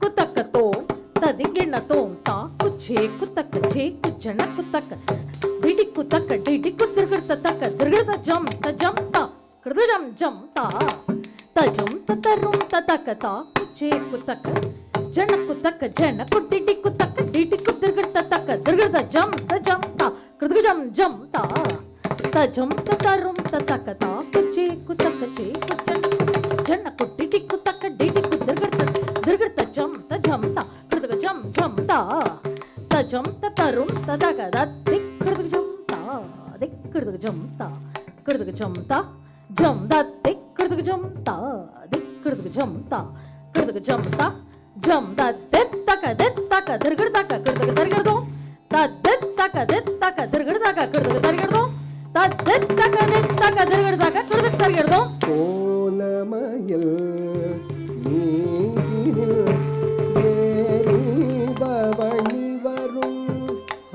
ಕುತಕತೋ ತದಿಗಿಣತೋ ತಾ ಕುಚೆ ಕುತಕ ಛೆ ಕುಚಣ ಕುತಕ DD ಕುತಕ DD ಕುತಿರ್ಗರ್ತ ತಕ ದಿರ್ಗದ ಜಂ ತ ಕೃದ ಜಂ ಜಂ ತಾ ತಜಂ ತತರುಂ ತತಕ ತಾ ಕುಚೆ ಕುತಕ ಜನ ಕುತಕ ಜನ ಕುಡಿಡಿ ಕುತಕ ಡಿಡಿ ಕುತಿರ್ಗರ್ತ ತಕ ದಿರ್ಗದ ಜಂ ತ ಕೃದ ಜಂ ಜಂ ತಾ ತಜಂ ತತರುಂ ತತಕ ತಾ ಕುಚೆ ಕುತಕ ಛೆ ಕುಚಣ ಜನ ಕುಡಿಡಿ ಕುತಕ ಡಿಡಿ ಕುತಿರ್ಗರ್ತ ದಿರ್ಗರ್ತ ಜಂ ತ ಕೃದ ಜಂ ಜಂ ತಾ ತಜಂ ತತರುಂ ತತಕ ದತ್ತಿ ಕೃದ ಜಂ ತಾ ದಿಕ್ ಕೃದ ಜಂ ತಾ ಕೃದ ಜಂ ತಾ ಜಂ ದತ್ತಿ ಕೃದ ಜಂ ತಾ ದಿಕ್ ಕೃದ ಜಂ ತಾ ಕೃದ ಜಂ ತಾ ಜಂ ದತ್ತಿ ತಕ ದಿರ್ಗಡ ತಕ ಕೃದ ದರ್ಗಡದೋ ತಕ್ಕ ದಿರ್ಗಡ ತಕ ಕೃದ ದರ್ಗಡದೋ ತಕ್ಕ ದಿರ್ಗಡ ತಕ ಕೃದ ದರ್ಗಡದೋ கோலமயில் நீரில் ஏறி பவனி வரும்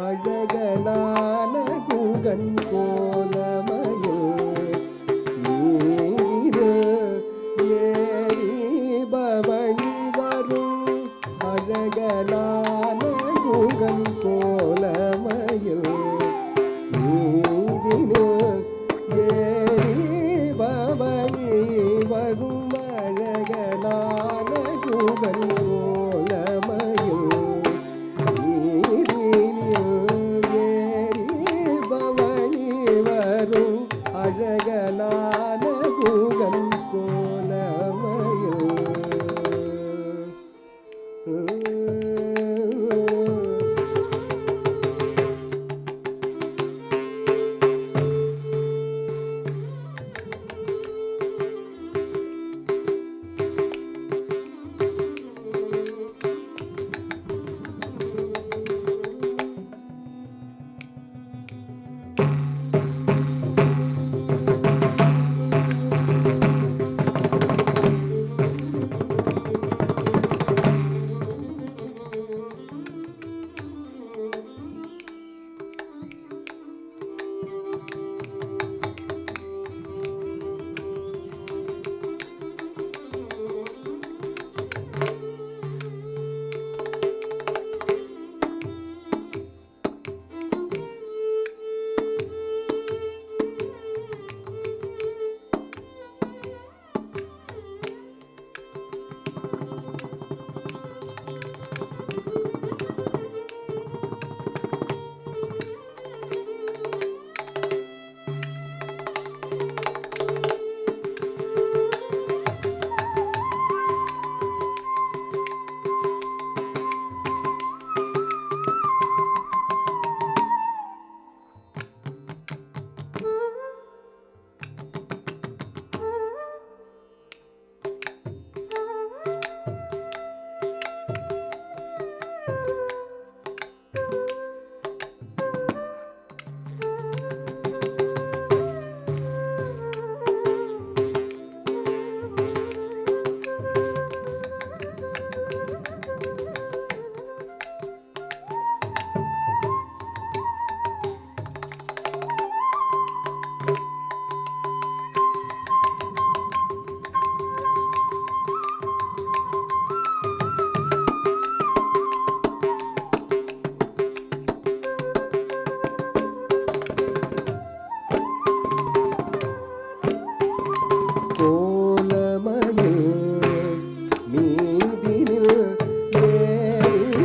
அழகனான குகன் கோலமயில் நீரில் ஏறி பவனி வரும் அழகனான குகன் கோலமயில் நீரில் ஏறி பவனி வரும் அழகனான குகன் கோலமயில் நீரினில் ஏறி பவனி வரும் அழகனான குகன் கோலமயில்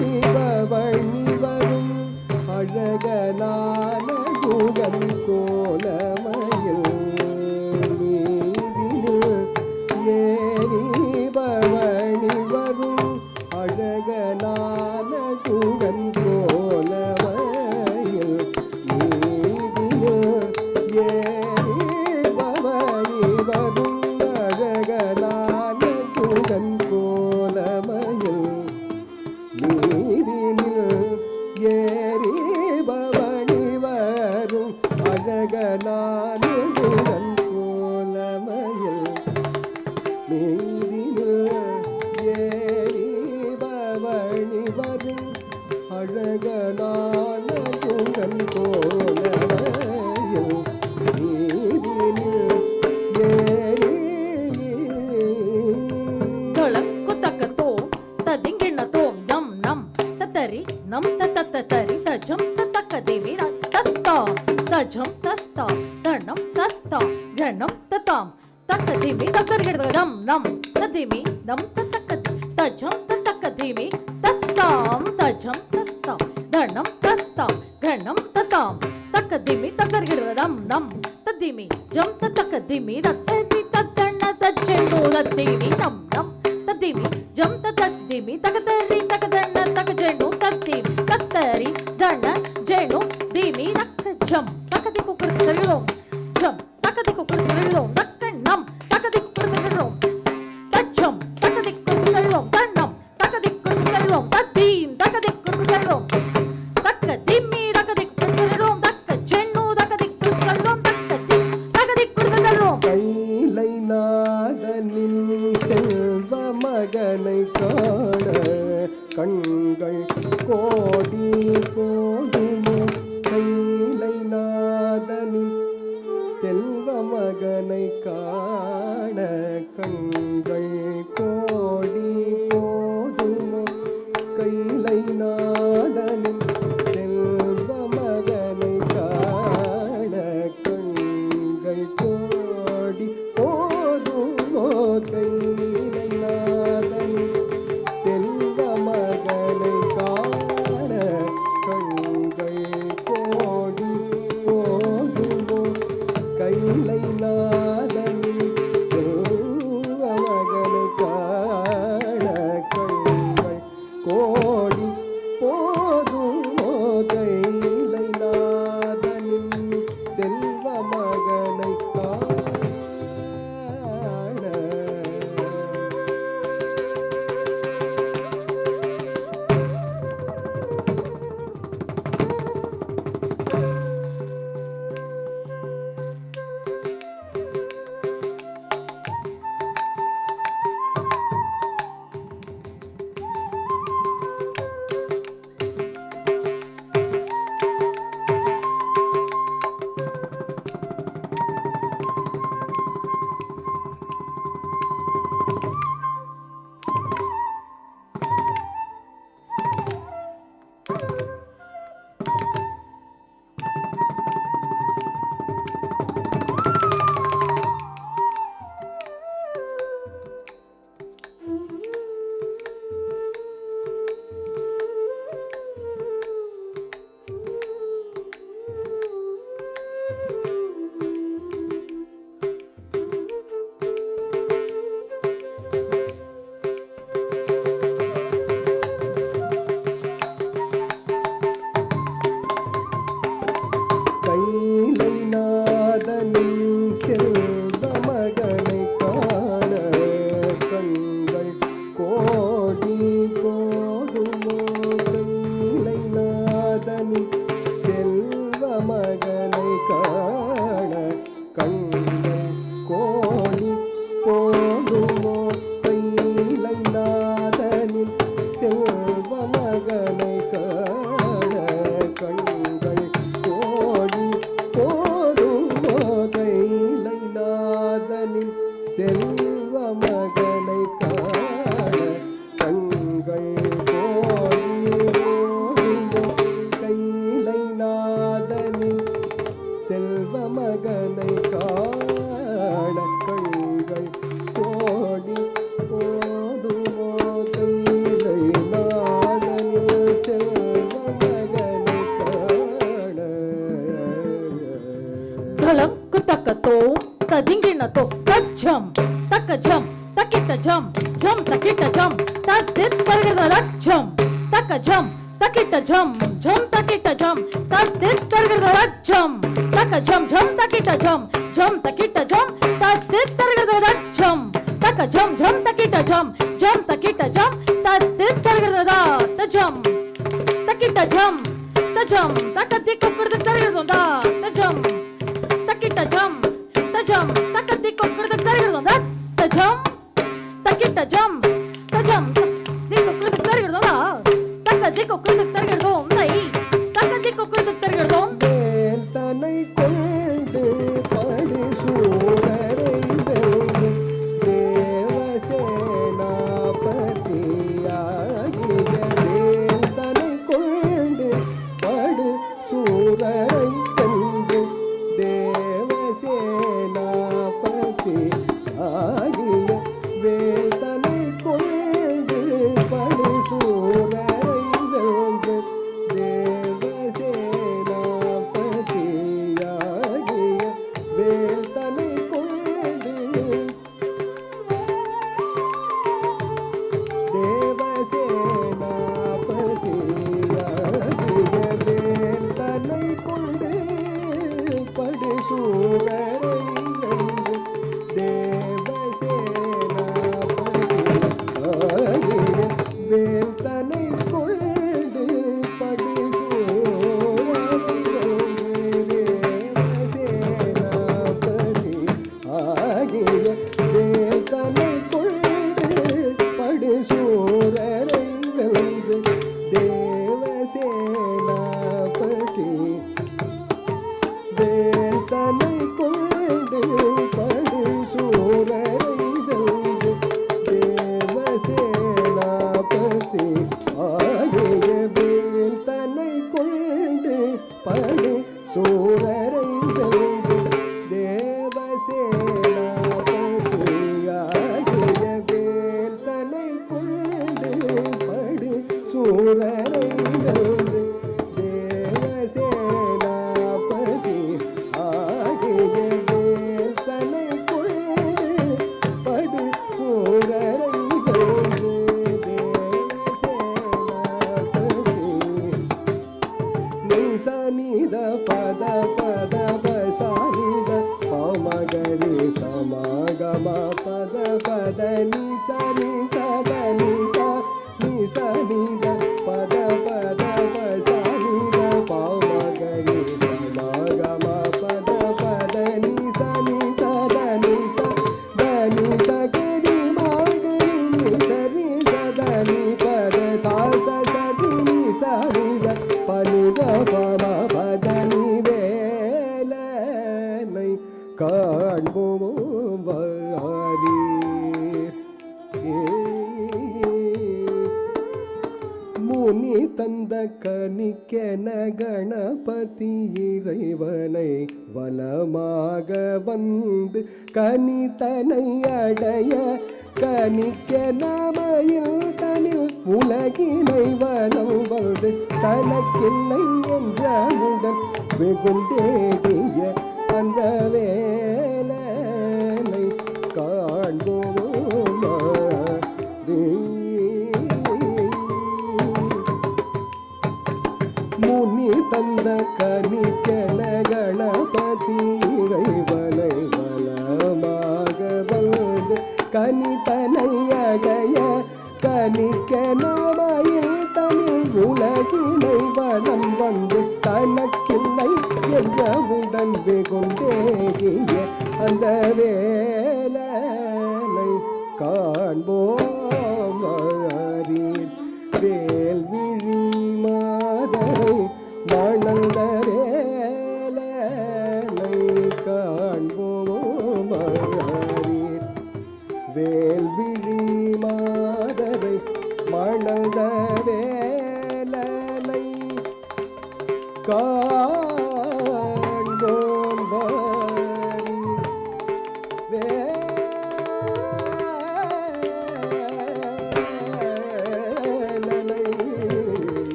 தத்தரி நம் தத்தரி தஜம் தக்க தேவி தத்தாம் தஜம் தத்தா தனம் தத்தா கணம் தத்தாம் தக்க தேவி தக்கரிடம் நம் ததேமி நம் தக்க தஜம் தக்க தேவி தத்தாம் தஜம் தத்தா தனம் தத்தாம் கணம் தத்தாம் தக்க தேவி தக்கரிடம் நம் ததேமி ஜம் தக்க தேவி தத்தரி தத்தண்ண தஜெண்டோ ததேமி நம் நம் ததேமி ஜம் ததேமி தக்கதரி தக்கதண்ண தக்கஜெண்டோ ததேமி தத்தரி தண்ண ஜெண்டோ தேமி தக்க ஜம் தக்கதி குக்கரிடம் ஜம் தக்கதி குக்கரிடம் தக்க நம் தக்கதி குக்கரிடம் தஜம் தக்கதி குக்கரிடம் தன்னம் தக்கதி குக்கரிடம் ததீம் தக்கதி குக்கரிடம் தக்க திம்மி தக்கதி குக்கரிடம் தக்க ஜெண்டோ தக்கதி குக்கரிடம் தக்கதி குக்கரிடம் கைலை நாதனின் செல்வ மகனை காண கண்கள் கோடி போதுமோ கைலை நாதனின் செல்வ மகனை காண கண்கள் கோடி போதுமோ கைலை நாதனின் செல்வ மகனை காண கண்கள் கோடி போதுமோ கைலை நாதனின் செல்வ மகனை காண கண்கள் கோடி போதுமோ கைலை நாதனின் செல்வ மகனை காண கண்கள் கோடி போதுமோ கைலை நாதனின் செல்வ மகனை காண கைலை நாதனின் செல்வ மகனை காண கண்கள் கோடி போதுமோ கைலை நாதனின் செல்வ மகனை காண கண்கள் கோடி போதுமோ கைலை நாதனின் செல்வ மகனை காண கண்கள் கோடி போதுமோ கைலை நாதனின் செல்வ மகனை காண கண்கள் கோடி போதுமோ கைலை நாதனின் செல்வ மகனை காண கண்கள் கோடி போதுமோ கைலை நாதனின் செல்வ மகனை காண தலக்கு தக்கத்தோ ததிங்கினத்தோ தஜம் தக்க ஜம் தக்கிட்ட ஜம் ஜம் தக்கிட்ட ஜம் தத்தித் தருகிறத ஜம் தக்க ஜம் தக்கிட்ட ஜம் ஜம் தக்கிட்ட ஜம் தத்தித் தருகிறத ஜம் தக்க ஜம் ஜம் தக்கிட்ட ஜம் ஜம் தக்கிட்ட ஜம் தத்தித் தருகிறத ஜம் தக்க ஜம் ஜம் தக்கிட்ட ஜம் ஜம் தக்கிட்ட ஜம் தத்தித் தருகிறத ஜம் தக்கிட்ட ஜம் தஜம் தக்கத்தி குக்குறது தருகிறத தஜம் தக்கிட்ட ஜம் தஜம் தக்கத்தி குக்குறது தருகிறத தஜம் தக்கிட்ட ஜம் தஜம் தி குக்குறது தருகிறத தக்கத்தி குக்குறது தருகிறத தை தக்கத்தி குக்குறது தருகிறத வேல் தனை கொண்டு படி சூரரை வெல்லும் தேவசேனாபதியாகிய வேல் தனை சூரரை வென்று தேவசேனாபதி ஆகிய வேல்தனை கொண்டு படு சூரரை வென்று தேவசேனாபதி நிசனித பத பத பசானித பமகரி சமாகம பத பத நிச நிசத நிச நிசனித பத பத பசானித பமகரி சமாகம பத பத நிச நிசத நிச தனி சகரி மாகரி நிசரி சதனி பத சாசதி நிசரித பனித பம பதனி வேலனை காண்போம் வாரி முனி தந்த கனிக்கென கணபதி இறைவனை வலமாக வந்து கனிதனை அடைய கனிக்கென மயில் தனில் உலகினை வலம் வந்து தனக்கில்லை என்றவுடன் வெகுண்டேடிய அந்த வேலனை காண்போம் முனி தந்த கனிக்கென கணபதி இறைவனை வலமாக வந்து கனிதனை அடைய கனிக்கென மயில் தனில் உலகினை வலம் வந்து தனக்கில்லை என்றவுடன் வெகுண்டேகிய அந்த வேலனை காண்போம் வாரீர் வேல்விழி மாதரை வாழ்ந்த வேலனை காண்போம் வாரீர் வேல்விழி மாதரை வாழ்ந்த வேலனை காண்போம் வாரீர்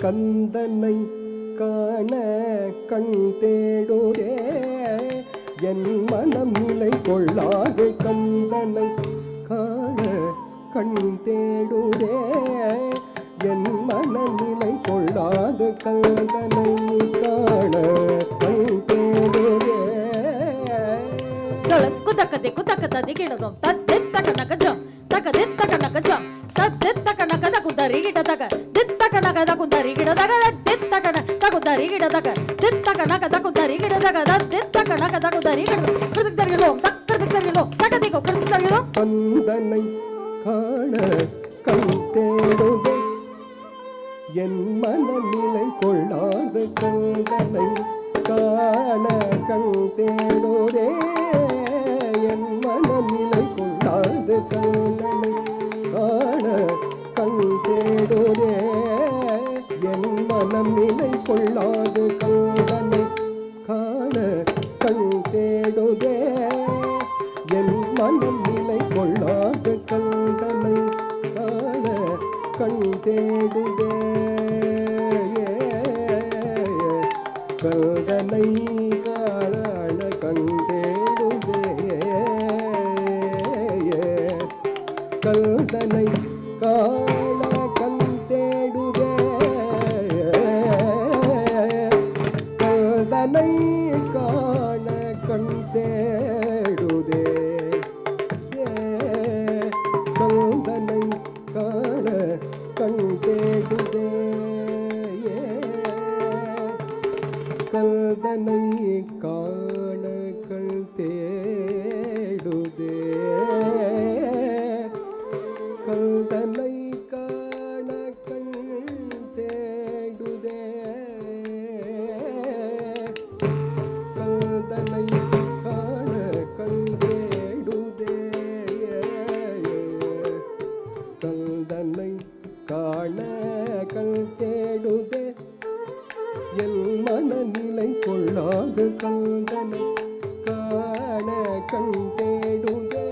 கந்தனை காண கண் தேடுரே என் மனம் நிலை கொள்ளாது கந்தனை காண கண் தேடுரே என் மனம் நிலை கொள்ளாது கந்தனை காண கண் தேடுரே குதக்கதை குதக்கதை கிடதும் தத்தை தக்கனகஜம் தக்கதை தக்கனகஜம் தத்தை தக்கனகத குதரி கிடதக தித்தக்கனகத குதரி கிடதக தித்தக்கன தகுதரி கிடதக தித்தக்கனகத குதரி கிடதக தித்தக்கனகத குதரி கிடதக கிருதரிலோ தக்கரிலோ தக்கதிகோ கிருதரிலோ கந்தனை காண கண் தேடுதே என் மனநிலை கொள்ளாத கந்தனை காண கண் தேடுதே என் மனநிலை கொள்ளாத கந்தனை காண கண் தேடுதே என் மனம் நிலை கொள்ளாது கந்தனை காண கண் தேடுதே என் மனம் நிலை கொள்ளாது கந்தனை காண கண் தேடுதே கந்தனை காண கண் தேடுதே கந்தனை காண கண் தேடுதே கந்தனை கல்தனை காண கண் தேடுதே கல்தனை காண கண் தேடுதே கல்தனை காண கண் தேடுதே கல்தனை காண கண் தேடுதே என் மனநிலை கொள்ளாது கல்தனை காண கண் தேடுதே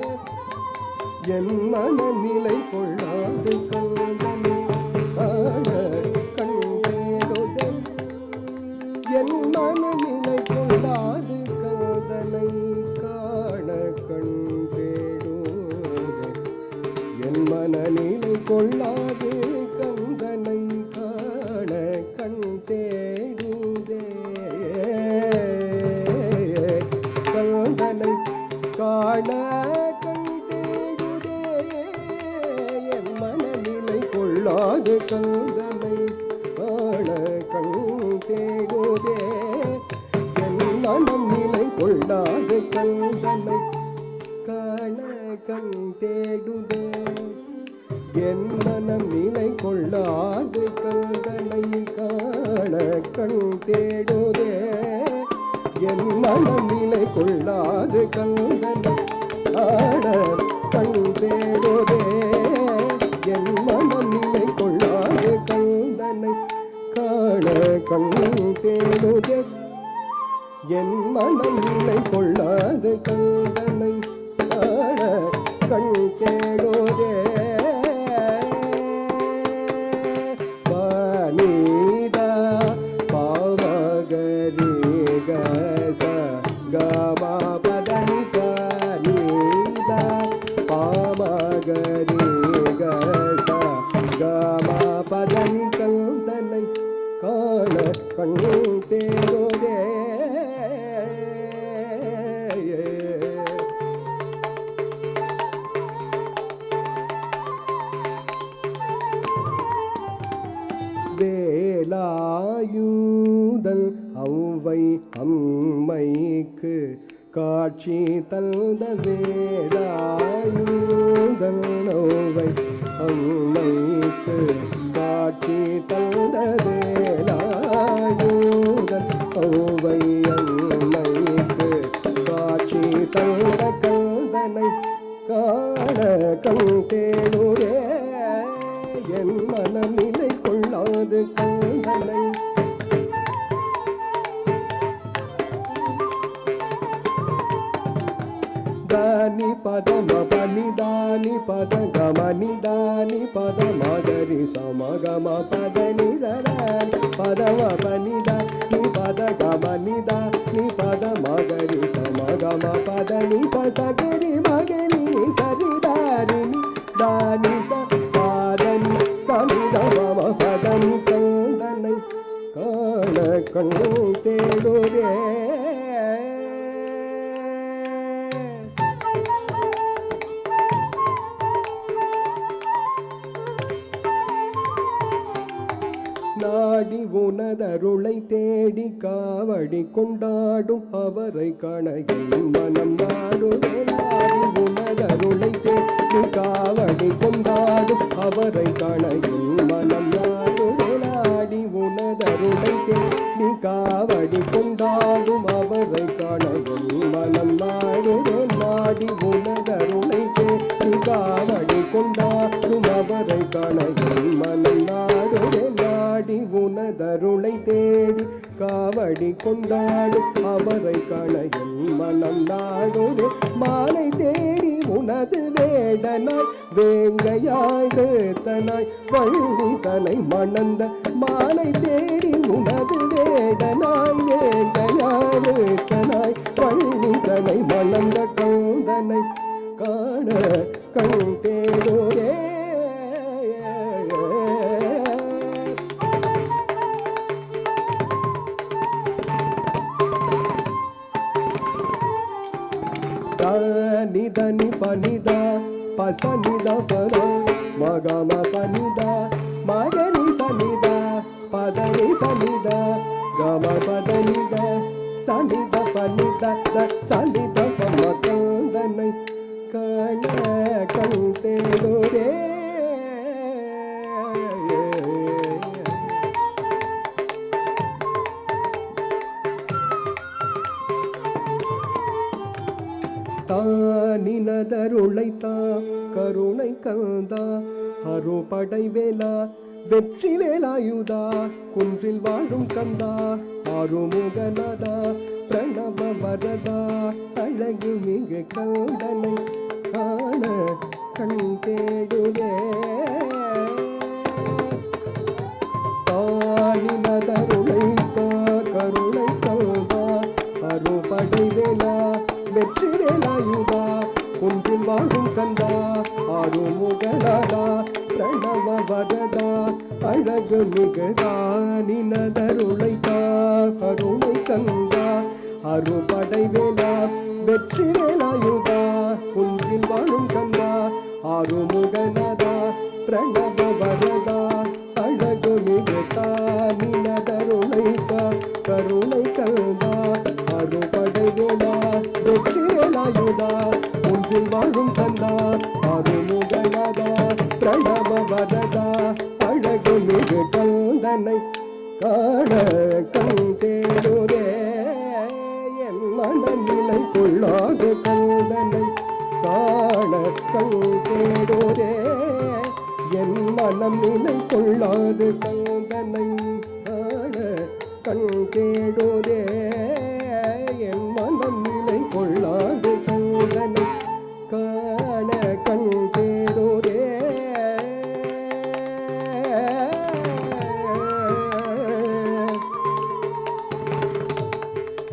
என் மனநிலை கொள்ளாது கல்தனை காண கண் தேடுதே என் மனநிலை கொள்ளாது கல்தனை காண கண் தேடுதே என் மனநிலை கொள்ளாது கந்தனை காண கண் தேடுதே கந்தனை காண கண் தேடுதே என் மனநிலை கொள்ளாது கந்தனை காண கண் தேடுதே என் மனம் நிலை கொள்ளாது கந்தனை காண கண் தேடுதே என் மனம் நிலை கொள்ளாது கல்தனை காண கண் தேடுதே என் மனம் நிலை கொள்ளாது கல்தனை காண கண் தேடுதே என் மனம் நிலை கொள்ளாது கல்தனை காண கண் தேடுதே என் மனம் நிலை கொள்ளாது கல்தனை காண கண் தேடுதே பனிதா பாவகரி கச கமா பதனி பனிதா பாவகரி கச கமா பதனி கல்தனை காண கண் தேடுதே வேலாயுதல் ஔவை அம்மைக்கு காட்சி தந்த வேலாயுதல் ஔவை அம்மைக்கு காட்சி தந்த வேலாயுதல் ஔவை அம்மைக்கு காட்சி தந்த கந்தனை காண கண் தேடுதே என் மனநிலை கொள்ளாது கந்தனை தானி பதம பனிதானி பத கமனி தானி பத மகரி சமகம பதனி சரணி பதம பனிதானி பத கமனிதா நீ பத மகரி சமகம பதனி சகரி மகரி சரிதாரிணி தானி பாதனி சமிதம பதனி கந்தனை காண கண் தேடுதே நாடி உனதருளை தேடி காவடி கொண்டாடும் அவரை காண என் மனம் நாடுதே நாடி உனதருளை தேடி காவடி கொண்டாடும் அவரை காண என் மனம் நாடுதே நாடி உனதருளை தேடி காவடி கொண்டாடும் அவரை காண என் மனம் நாடுதே நாடி உனதருளை தேடி காவடி கொண்டாடும் அவரை காண என் மனம் நாடுதே நாடி உனதருளை தேடி காவடி கொண்டாடும் அவரை காண என் மனம் நாடுதே மாலை தேடி உனது வேடனாய் வேங்கையாடு தனாய் வள்ளி தனை மணந்த மாலை தேடி உனது வேடனாய் வேங்கையாடு தனாய் வள்ளி தனை மணந்த கந்தனை காண கண் தேடுதே நிதனி பனிதா பசனிதா பத மகம பனிதா மகனி சனிதா பதனி சனிதா கம பதனித சனித பனித சனித பமதனை காண கண் தேடுதே. தானினதருளைத்தா கருணை கந்தா அருபடை வேலா வெற்றி வேலாயுதா குன்றில் வாழும் கந்தா ஆறுமுகநாதா பிரணவ வரதா அழகு மிகு கந்தனை காண கண் தேடுதே. தானினதருளைத்தா கருணை கந்தா அருபடை வேலா வெற்றி வேலாயுதா குன்றில் வாழும் கந்தா ஆறுமுகநாதா பிரணவ வரதா அழகு மிகுதா நினதருளைத்தா கருணை கந்தா அருபடை வேலா வெற்றி வேலாயுதா குன்றில் வாழும் கந்தா ஆறுமுகநாதா பிரணவ வரதா அழகு மிகுதா நினதருளைத்தா கருணை கந்தா அருபடை வேலா வெற்றி வேலாயுதா குன்றில் வாழும் கந்தா ஆறுமுகநாதா பிரணவ வரதா அழகு மிகு கந்தனை காண கண் தேடுதே. என் மனநிலை கொள்ளாது கந்தனை காண கண் தேடுதே. என் மனம் நிலை கொள்ளாது கந்தனை காண கண் தேடுதே. என் மனம் நிலை கொள்ளாது கந்தனை காண கண் தேடுதே.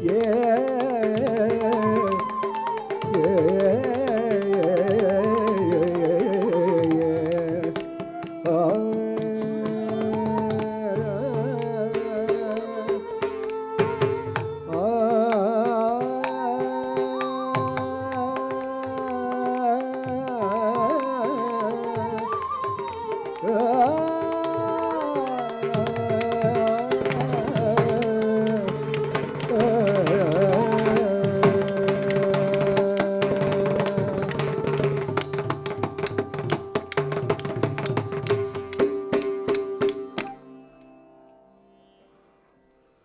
ஏ